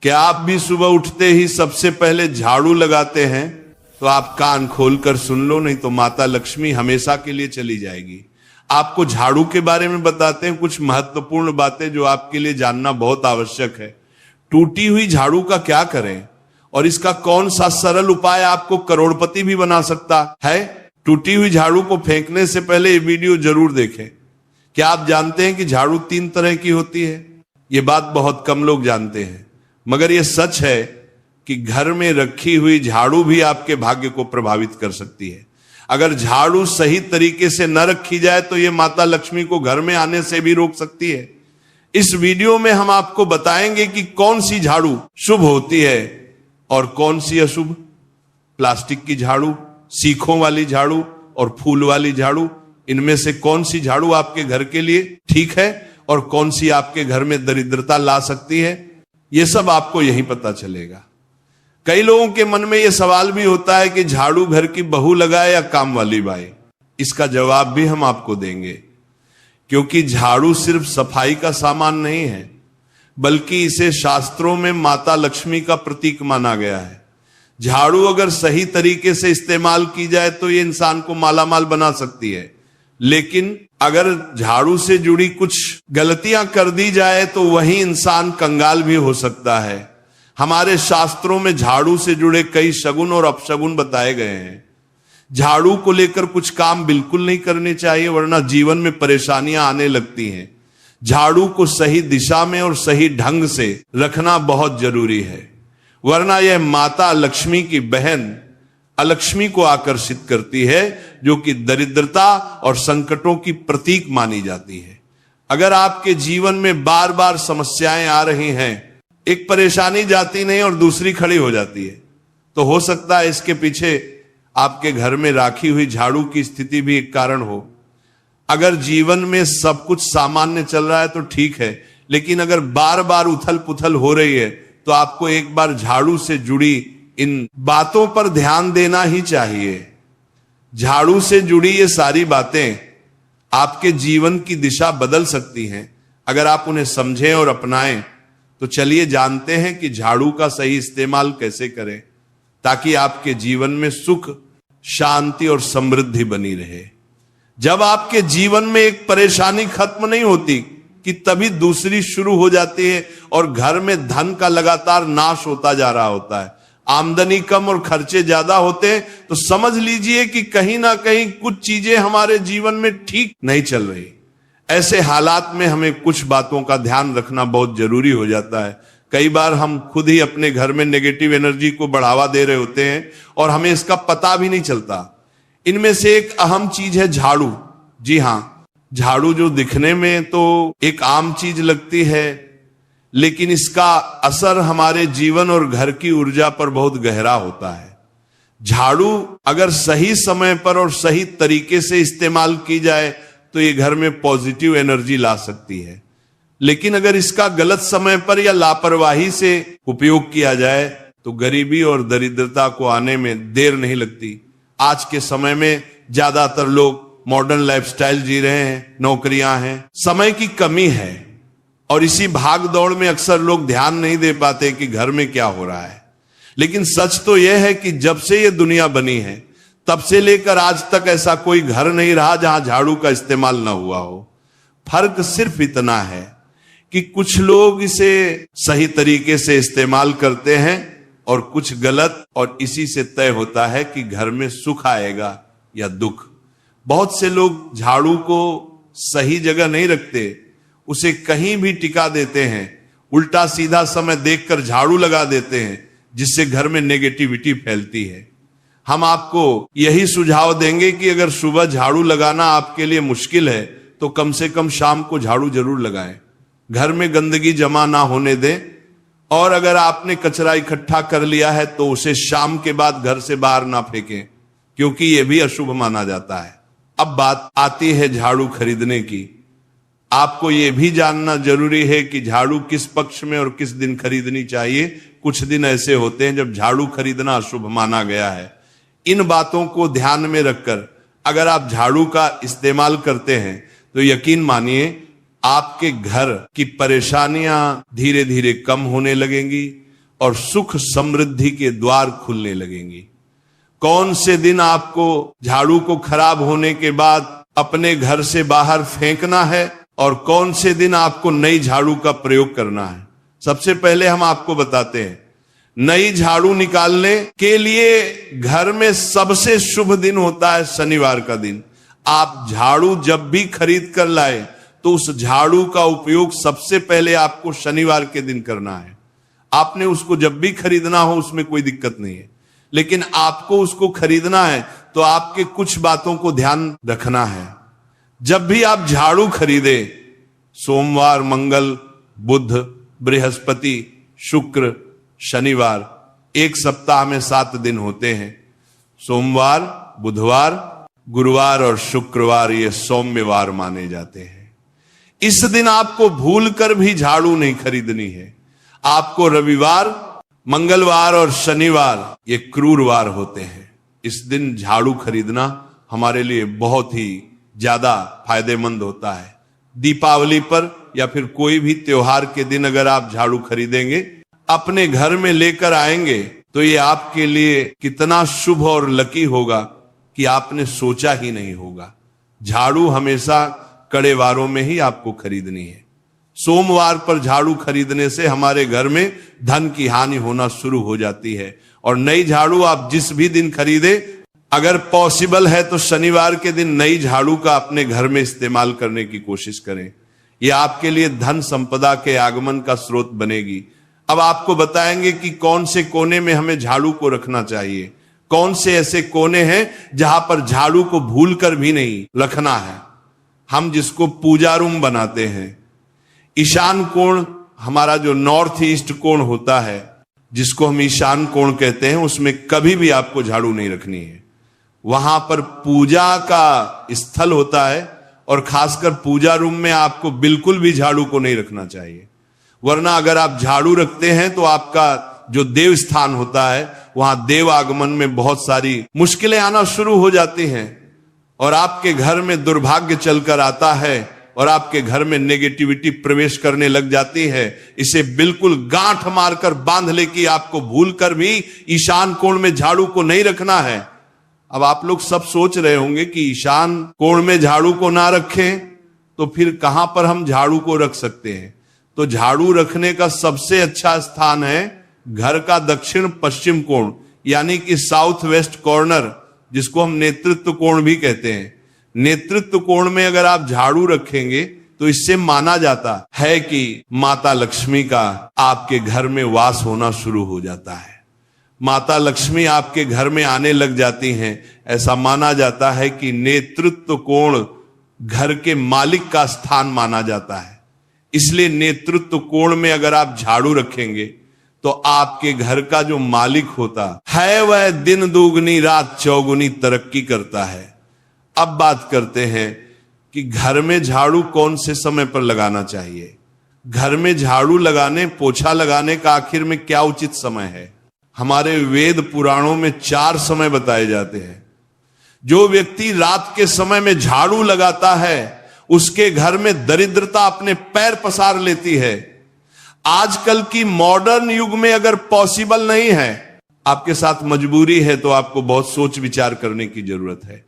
क्या आप भी सुबह उठते ही सबसे पहले झाड़ू लगाते हैं? तो आप कान खोलकर सुन लो, नहीं तो माता लक्ष्मी हमेशा के लिए चली जाएगी। आपको झाड़ू के बारे में बताते हैं कुछ महत्वपूर्ण बातें जो आपके लिए जानना बहुत आवश्यक है। टूटी हुई झाड़ू का क्या करें और इसका कौन सा सरल उपाय आपको करोड़पति भी बना सकता है। टूटी हुई झाड़ू को फेंकने से पहले ये वीडियो जरूर देखें। क्या आप जानते हैं कि झाड़ू 3 तरह की होती है? ये बात बहुत कम लोग जानते हैं, मगर यह सच है कि घर में रखी हुई झाड़ू भी आपके भाग्य को प्रभावित कर सकती है। अगर झाड़ू सही तरीके से न रखी जाए तो यह माता लक्ष्मी को घर में आने से भी रोक सकती है। इस वीडियो में हम आपको बताएंगे कि कौन सी झाड़ू शुभ होती है और कौन सी अशुभ। प्लास्टिक की झाड़ू, सीखों वाली झाड़ू और फूल वाली झाड़ू, इनमें से कौन सी झाड़ू आपके घर के लिए ठीक है और कौन सी आपके घर में दरिद्रता ला सकती है, यह सब आपको यहीं पता चलेगा। कई लोगों के मन में यह सवाल भी होता है कि झाड़ू घर की बहू लगाए या काम वाली बाई। इसका जवाब भी हम आपको देंगे, क्योंकि झाड़ू सिर्फ सफाई का सामान नहीं है, बल्कि इसे शास्त्रों में माता लक्ष्मी का प्रतीक माना गया है। झाड़ू अगर सही तरीके से इस्तेमाल की जाए तो ये इंसान को मालामाल बना सकती है, लेकिन अगर झाड़ू से जुड़ी कुछ गलतियां कर दी जाए तो वही इंसान कंगाल भी हो सकता है। हमारे शास्त्रों में झाड़ू से जुड़े कई शगुन और अपशगुन बताए गए हैं। झाड़ू को लेकर कुछ काम बिल्कुल नहीं करने चाहिए, वरना जीवन में परेशानियां आने लगती हैं। झाड़ू को सही दिशा में और सही ढंग से रखना बहुत जरूरी है, वरना यह माता लक्ष्मी की बहन अलक्ष्मी को आकर्षित करती है, जो कि दरिद्रता और संकटों की प्रतीक मानी जाती है। अगर आपके जीवन में बार बार समस्याएं आ रही हैं, एक परेशानी जाती नहीं और दूसरी खड़ी हो जाती है, तो हो सकता है इसके पीछे आपके घर में राखी हुई झाड़ू की स्थिति भी एक कारण हो। अगर जीवन में सब कुछ सामान्य चल रहा है तो ठीक है, लेकिन अगर बार बार उथल पुथल हो रही है तो आपको एक बार झाड़ू से जुड़ी इन बातों पर ध्यान देना ही चाहिए। झाड़ू से जुड़ी ये सारी बातें आपके जीवन की दिशा बदल सकती हैं अगर आप उन्हें समझें और अपनाएं। तो चलिए जानते हैं कि झाड़ू का सही इस्तेमाल कैसे करें, ताकि आपके जीवन में सुख, शांति और समृद्धि बनी रहे। जब आपके जीवन में एक परेशानी खत्म नहीं होती कि तभी दूसरी शुरू हो जाती है और घर में धन का लगातार नाश होता जा रहा होता है। आमदनी कम और खर्चे ज्यादा होते हैं, तो समझ लीजिए कि कहीं ना कहीं कुछ चीजें हमारे जीवन में ठीक नहीं चल रही। ऐसे हालात में हमें कुछ बातों का ध्यान रखना बहुत जरूरी हो जाता है। कई बार हम खुद ही अपने घर में नेगेटिव एनर्जी को बढ़ावा दे रहे होते हैं और हमें इसका पता भी नहीं चलता। इनमें से एक अहम चीज है झाड़ू। जी हाँ, झाड़ू जो दिखने में तो एक आम चीज लगती है, लेकिन इसका असर हमारे जीवन और घर की ऊर्जा पर बहुत गहरा होता है। झाड़ू अगर सही समय पर और सही तरीके से इस्तेमाल की जाए तो ये घर में पॉजिटिव एनर्जी ला सकती है, लेकिन अगर इसका गलत समय पर या लापरवाही से उपयोग किया जाए तो गरीबी और दरिद्रता को आने में देर नहीं लगती। आज के समय में ज्यादातर लोग मॉडर्न लाइफस्टाइल जी रहे हैं, नौकरियां हैं, समय की कमी है और इसी भाग दौड़ में अक्सर लोग ध्यान नहीं दे पाते कि घर में क्या हो रहा है। लेकिन सच तो यह है कि जब से ये दुनिया बनी है तब से लेकर आज तक ऐसा कोई घर नहीं रहा जहां झाड़ू का इस्तेमाल ना हुआ हो। फर्क सिर्फ इतना है कि कुछ लोग इसे सही तरीके से इस्तेमाल करते हैं और कुछ गलत, और इसी से तय होता है कि घर में सुख आएगा या दुख। बहुत से लोग झाड़ू को सही जगह नहीं रखते, उसे कहीं भी टिका देते हैं, उल्टा सीधा समय देखकर झाड़ू लगा देते हैं, जिससे घर में नेगेटिविटी फैलती है। हम आपको यही सुझाव देंगे कि अगर सुबह झाड़ू लगाना आपके लिए मुश्किल है तो कम से कम शाम को झाड़ू जरूर लगाएं। घर में गंदगी जमा ना होने दें, और अगर आपने कचरा इकट्ठा कर लिया है तो उसे शाम के बाद घर से बाहर ना फेंकें, क्योंकि यह भी अशुभ माना जाता है। अब बात आती है झाड़ू खरीदने की। आपको यह भी जानना जरूरी है कि झाड़ू किस पक्ष में और किस दिन खरीदनी चाहिए। कुछ दिन ऐसे होते हैं जब झाड़ू खरीदना अशुभ माना गया है। इन बातों को ध्यान में रखकर अगर आप झाड़ू का इस्तेमाल करते हैं तो यकीन मानिए आपके घर की परेशानियां धीरे धीरे कम होने लगेंगी, और सुख समृद्धि के द्वार खुलने लगेंगी। कौन से दिन आपको झाड़ू को खराब होने के बाद अपने घर से बाहर फेंकना है और कौन से दिन आपको नई झाड़ू का प्रयोग करना है, सबसे पहले हम आपको बताते हैं। नई झाड़ू निकालने के लिए घर में सबसे शुभ दिन होता है शनिवार का दिन। आप झाड़ू जब भी खरीद कर लाए तो उस झाड़ू का उपयोग सबसे पहले आपको शनिवार के दिन करना है। आपने उसको जब भी खरीदना हो उसमें कोई दिक्कत नहीं है, लेकिन आपको उसको खरीदना है तो आपके कुछ बातों को ध्यान रखना है। जब भी आप झाड़ू खरीदे, सोमवार, मंगल, बुध, बृहस्पति, शुक्र, शनिवार, एक सप्ताह में 7 दिन होते हैं। सोमवार, बुधवार, गुरुवार और शुक्रवार ये सौम्यवार माने जाते हैं। इस दिन आपको भूल कर भी झाड़ू नहीं खरीदनी है। आपको रविवार, मंगलवार और शनिवार ये क्रूरवार होते हैं। इस दिन झाड़ू खरीदना हमारे लिए बहुत ही ज्यादा फायदेमंद होता है। दीपावली पर या फिर कोई भी त्योहार के दिन अगर आप झाड़ू खरीदेंगे, अपने घर में लेकर आएंगे तो ये आपके लिए कितना शुभ और लकी होगा कि आपने सोचा ही नहीं होगा। झाड़ू हमेशा कड़े वारों में ही आपको खरीदनी है। सोमवार पर झाड़ू खरीदने से हमारे घर में धन की हानि होना शुरू हो जाती है। और नई झाड़ू आप जिस भी दिन खरीदे, अगर पॉसिबल है तो शनिवार के दिन नई झाड़ू का अपने घर में इस्तेमाल करने की कोशिश करें। यह आपके लिए धन संपदा के आगमन का स्रोत बनेगी। अब आपको बताएंगे कि कौन से कोने में हमें झाड़ू को रखना चाहिए, कौन से ऐसे कोने हैं जहां पर झाड़ू को भूल कर भी नहीं रखना है। हम जिसको पूजा रूम बनाते हैं, ईशान कोण हमारा जो नॉर्थ ईस्ट कोण होता है, जिसको हम ईशान कोण कहते हैं, उसमें कभी भी आपको झाड़ू नहीं रखनी है। वहां पर पूजा का स्थल होता है और खासकर पूजा रूम में आपको बिल्कुल भी झाड़ू को नहीं रखना चाहिए। वरना अगर आप झाड़ू रखते हैं तो आपका जो देव स्थान होता है वहां देव आगमन में बहुत सारी मुश्किलें आना शुरू हो जाती हैं और आपके घर में दुर्भाग्य चलकर आता है और आपके घर में नेगेटिविटी प्रवेश करने लग जाती है। इसे बिल्कुल गांठ मारकर बांध ले कि आपको भूल कर भी ईशान कोण में झाड़ू को नहीं रखना है। अब आप लोग सब सोच रहे होंगे कि ईशान कोण में झाड़ू को ना रखें तो फिर कहां पर हम झाड़ू को रख सकते हैं। तो झाड़ू रखने का सबसे अच्छा स्थान है घर का दक्षिण पश्चिम कोण, यानी कि साउथ वेस्ट कॉर्नर, जिसको हम नेतृत्व कोण भी कहते हैं। नेतृत्व कोण में अगर आप झाड़ू रखेंगे तो इससे माना जाता है कि माता लक्ष्मी का आपके घर में वास होना शुरू हो जाता है। माता लक्ष्मी आपके घर में आने लग जाती हैं। ऐसा माना जाता है कि नेतृत्व कोण घर के मालिक का स्थान माना जाता है। इसलिए नेतृत्व कोण में अगर आप झाड़ू रखेंगे तो आपके घर का जो मालिक होता है वह दिन दुगनी रात चौगुनी तरक्की करता है। अब बात करते हैं कि घर में झाड़ू कौन से समय पर लगाना चाहिए। घर में झाड़ू लगाने, पोछा लगाने का आखिर में क्या उचित समय है। हमारे वेद पुराणों में 4 समय बताए जाते हैं। जो व्यक्ति रात के समय में झाड़ू लगाता है उसके घर में दरिद्रता अपने पैर पसार लेती है। आजकल की मॉडर्न युग में अगर पॉसिबल नहीं है, आपके साथ मजबूरी है, तो आपको बहुत सोच विचार करने की जरूरत है।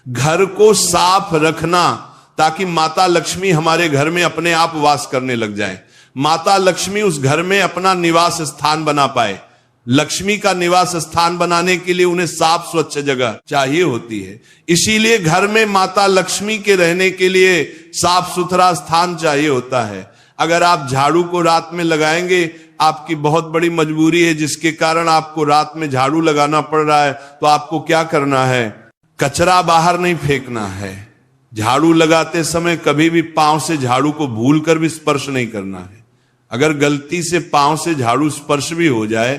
घर को साफ रखना ताकि माता लक्ष्मी हमारे घर में अपने आप वास करने लग जाए। माता लक्ष्मी उस घर में अपना निवास स्थान बना पाए। लक्ष्मी का निवास स्थान बनाने के लिए उन्हें साफ स्वच्छ जगह चाहिए होती है। इसीलिए घर में माता लक्ष्मी के रहने के लिए साफ सुथरा स्थान चाहिए होता है। अगर आप झाड़ू को रात में लगाएंगे, आपकी बहुत बड़ी मजबूरी है जिसके कारण आपको रात में झाड़ू लगाना पड़ रहा है, तो आपको क्या करना है, कचरा बाहर नहीं फेंकना है। झाड़ू लगाते समय कभी भी पांव से झाड़ू को भूल कर भी स्पर्श नहीं करना है। अगर गलती से पांव से झाड़ू स्पर्श भी हो जाए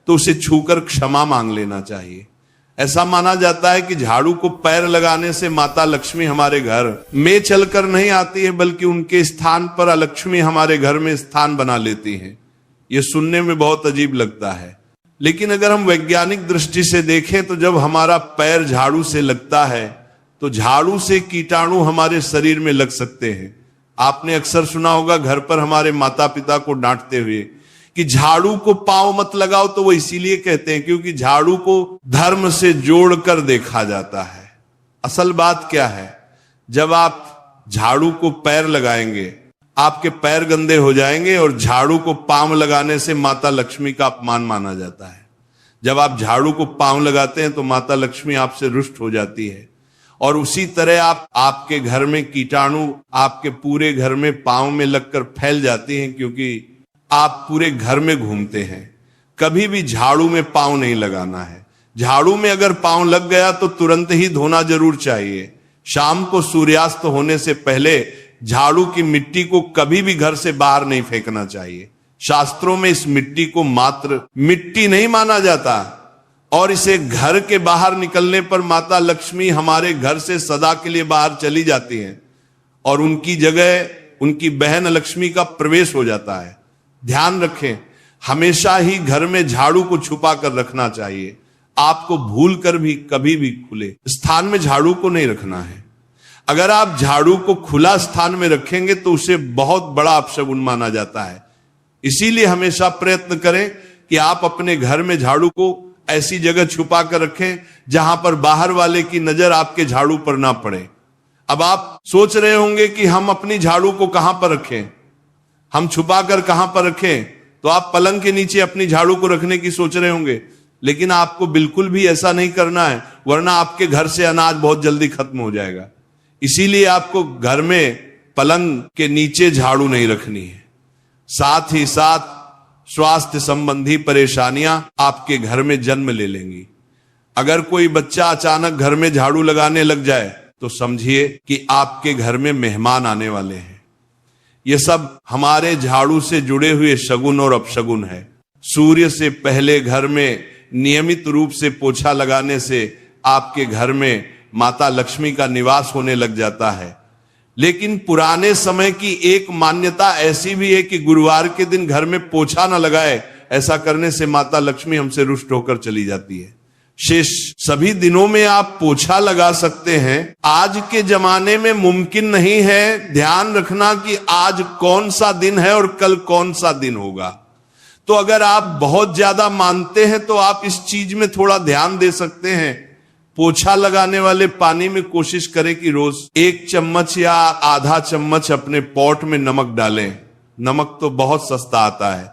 तो उसे छूकर क्षमा मांग लेना चाहिए। ऐसा माना जाता है कि झाड़ू को पैर लगाने से माता लक्ष्मी हमारे घर में चलकर नहीं आती है, बल्कि उनके स्थान पर लक्ष्मी हमारे घर में स्थान बना लेती है। यह सुनने में बहुत अजीब लगता है, लेकिन अगर हम वैज्ञानिक दृष्टि से देखें तो जब हमारा पैर झाड़ू से लगता है तो झाड़ू से कीटाणु हमारे शरीर में लग सकते हैं। आपने अक्सर सुना होगा घर पर हमारे माता पिता को डांटते हुए कि झाड़ू को पांव मत लगाओ, तो वो इसीलिए कहते हैं क्योंकि झाड़ू को धर्म से जोड़कर देखा जाता है। असल बात क्या है, जब आप झाड़ू को पैर लगाएंगे आपके पैर गंदे हो जाएंगे, और झाड़ू को पांव लगाने से माता लक्ष्मी का अपमान माना जाता है। जब आप झाड़ू को पांव लगाते हैं तो माता लक्ष्मी आपसे रुष्ट हो जाती है। और उसी तरह आपके घर में कीटाणु आपके पूरे घर में पांव में लगकर फैल जाती हैं, क्योंकि आप पूरे घर में घूमते हैं। कभी भी झाड़ू में पांव नहीं लगाना है। झाड़ू में अगर पांव लग गया तो तुरंत ही धोना जरूर चाहिए। शाम को सूर्यास्त होने से पहले झाड़ू की मिट्टी को कभी भी घर से बाहर नहीं फेंकना चाहिए। शास्त्रों में इस मिट्टी को मात्र मिट्टी नहीं माना जाता, और इसे घर के बाहर निकलने पर माता लक्ष्मी हमारे घर से सदा के लिए बाहर चली जाती हैं और उनकी जगह उनकी बहन लक्ष्मी का प्रवेश हो जाता है। ध्यान रखें, हमेशा ही घर में झाड़ू को छुपा कर रखना चाहिए। आपको भूल कर भी कभी भी खुले स्थान में झाड़ू को नहीं रखना है। अगर आप झाड़ू को खुला स्थान में रखेंगे तो उसे बहुत बड़ा अपशगुन माना जाता है। इसीलिए हमेशा प्रयत्न करें कि आप अपने घर में झाड़ू को ऐसी जगह छुपा कर रखें जहां पर बाहर वाले की नजर आपके झाड़ू पर ना पड़े। अब आप सोच रहे होंगे कि हम अपनी झाड़ू को कहां पर रखें, हम छुपा कर कहां पर रखें, तो आप पलंग के नीचे अपनी झाड़ू को रखने की सोच रहे होंगे, लेकिन आपको बिल्कुल भी ऐसा नहीं करना है, वरना आपके घर से अनाज बहुत जल्दी खत्म हो जाएगा। इसीलिए आपको घर में पलंग के नीचे झाड़ू नहीं रखनी है। साथ ही साथ स्वास्थ्य संबंधी परेशानियां आपके घर में जन्म ले लेंगी। अगर कोई बच्चा अचानक घर में झाड़ू लगाने लग जाए तो समझिए कि आपके घर में मेहमान आने वाले हैं। ये सब हमारे झाड़ू से जुड़े हुए शगुन और अपशगुन है। सूर्य से पहले घर में नियमित रूप से पोछा लगाने से आपके घर में माता लक्ष्मी का निवास होने लग जाता है। लेकिन पुराने समय की एक मान्यता ऐसी भी है कि गुरुवार के दिन घर में पोछा न लगाए, ऐसा करने से माता लक्ष्मी हमसे रुष्ट होकर चली जाती है। शेष सभी दिनों में आप पोछा लगा सकते हैं। आज के जमाने में मुमकिन नहीं है। ध्यान रखना कि आज कौन सा दिन है और कल कौन सा दिन होगा। तो अगर आप बहुत ज्यादा मानते हैं तो आप इस चीज में थोड़ा ध्यान दे सकते हैं। पोछा लगाने वाले पानी में कोशिश करें कि रोज 1 चम्मच या आधा चम्मच अपने पॉट में नमक डालें। नमक तो बहुत सस्ता आता है।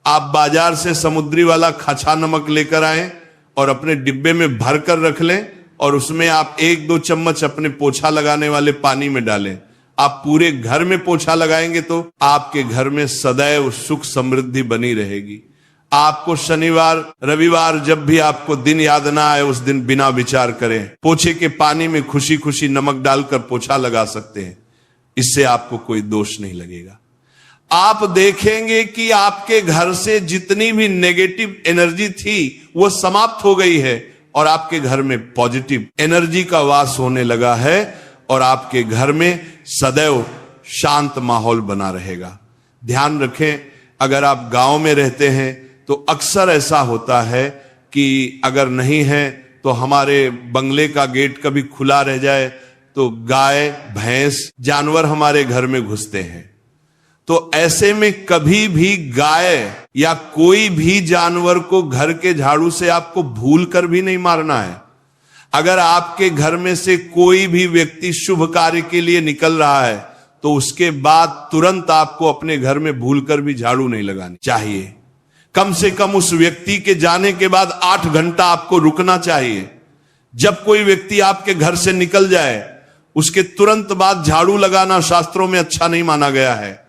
आप बाजार से समुद्री वाला खचा नमक लेकर आए और अपने डिब्बे में भर कर रख लें, और उसमें आप 1-2 चम्मच अपने पोछा लगाने वाले पानी में डालें। आप पूरे घर में पोछा लगाएंगे तो आपके घर में सदैव सुख समृद्धि बनी रहेगी। आपको शनिवार रविवार जब भी आपको दिन याद ना आए, उस दिन बिना विचार करें पोछे के पानी में खुशी खुशी नमक डालकर पोछा लगा सकते हैं। इससे आपको कोई दोष नहीं लगेगा। आप देखेंगे कि आपके घर से जितनी भी नेगेटिव एनर्जी थी वो समाप्त हो गई है, और आपके घर में पॉजिटिव एनर्जी का वास होने लगा है, और आपके घर में सदैव शांत माहौल बना रहेगा। ध्यान रखें, अगर आप गांव में रहते हैं तो अक्सर ऐसा होता है कि अगर नहीं है तो हमारे बंगले का गेट कभी खुला रह जाए तो गाय भैंस जानवर हमारे घर में घुसते हैं। तो ऐसे में कभी भी गाय या कोई भी जानवर को घर के झाड़ू से आपको भूल कर भी नहीं मारना है। अगर आपके घर में से कोई भी व्यक्ति शुभ कार्य के लिए निकल रहा है तो उसके बाद तुरंत आपको अपने घर में भूलकर भी झाड़ू नहीं लगानी चाहिए। कम से कम उस व्यक्ति के जाने के बाद 8 घंटा आपको रुकना चाहिए। जब कोई व्यक्ति आपके घर से निकल जाए उसके तुरंत बाद झाड़ू लगाना शास्त्रों में अच्छा नहीं माना गया है।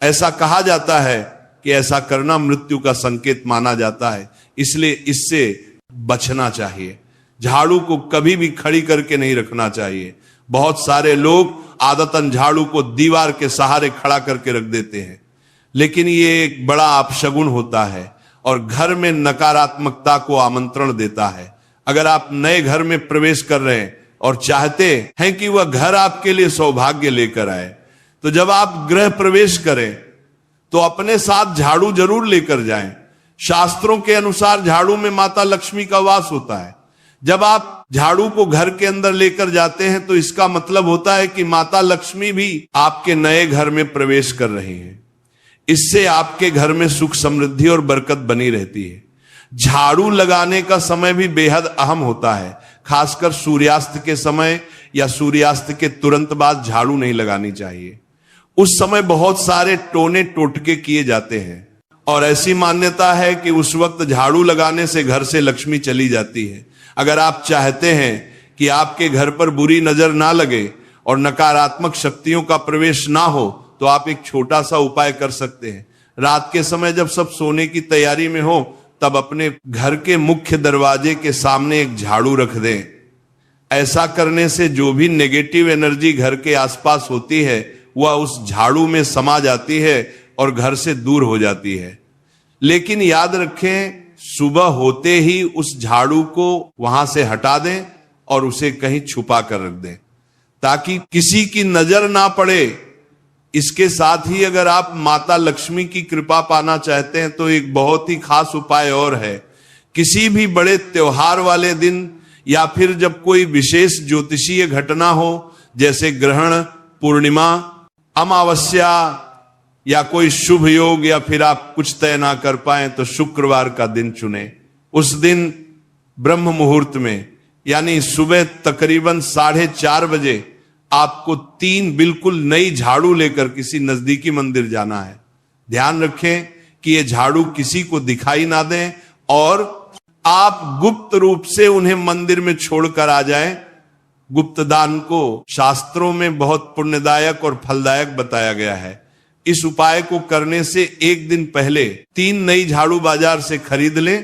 ऐसा कहा जाता है कि ऐसा करना मृत्यु का संकेत माना जाता है, इसलिए इससे बचना चाहिए। झाड़ू को कभी भी खड़ी करके नहीं रखना चाहिए। बहुत सारे लोग आदतन झाड़ू को दीवार के सहारे खड़ा करके रख देते हैं, लेकिन ये एक बड़ा अपशगुन होता है और घर में नकारात्मकता को आमंत्रण देता है। अगर आप नए घर में प्रवेश कर रहे हैं और चाहते हैं कि वह घर आपके लिए सौभाग्य लेकर आए, तो जब आप गृह प्रवेश करें तो अपने साथ झाड़ू जरूर लेकर जाएं। शास्त्रों के अनुसार झाड़ू में माता लक्ष्मी का वास होता है। जब आप झाड़ू को घर के अंदर लेकर जाते हैं तो इसका मतलब होता है कि माता लक्ष्मी भी आपके नए घर में प्रवेश कर रही हैं। इससे आपके घर में सुख समृद्धि और बरकत बनी रहती है। झाड़ू लगाने का समय भी बेहद अहम होता है, खासकर सूर्यास्त के समय या सूर्यास्त के तुरंत बाद झाड़ू नहीं लगानी चाहिए। उस समय बहुत सारे टोने टोटके किए जाते हैं और ऐसी मान्यता है कि उस वक्त झाड़ू लगाने से घर से लक्ष्मी चली जाती है। अगर आप चाहते हैं कि आपके घर पर बुरी नजर ना लगे और नकारात्मक शक्तियों का प्रवेश ना हो, तो आप एक छोटा सा उपाय कर सकते हैं। रात के समय जब सब सोने की तैयारी में हो, तब अपने घर के मुख्य दरवाजे के सामने एक झाड़ू रख दें। ऐसा करने से जो भी नेगेटिव एनर्जी घर के आसपास होती है वह उस झाड़ू में समा जाती है और घर से दूर हो जाती है। लेकिन याद रखें, सुबह होते ही उस झाड़ू को वहां से हटा दें और उसे कहीं छुपा कर रख दें ताकि किसी की नजर ना पड़े। इसके साथ ही अगर आप माता लक्ष्मी की कृपा पाना चाहते हैं तो एक बहुत ही खास उपाय और है। किसी भी बड़े त्योहार वाले दिन या फिर जब कोई विशेष ज्योतिषीय घटना हो, जैसे ग्रहण, पूर्णिमा, अमावस्या या कोई शुभ योग, या फिर आप कुछ तय ना कर पाए तो शुक्रवार का दिन चुने। उस दिन ब्रह्म मुहूर्त में यानी सुबह तकरीबन 4:30 बजे आपको 3 बिल्कुल नई झाड़ू लेकर किसी नजदीकी मंदिर जाना है। ध्यान रखें कि ये झाड़ू किसी को दिखाई ना दें और आप गुप्त रूप से उन्हें मंदिर में छोड़कर आ जाएं। गुप्त दान को शास्त्रों में बहुत पुण्यदायक और फलदायक बताया गया है। इस उपाय को करने से एक दिन पहले 3 नई झाड़ू बाजार से खरीद लें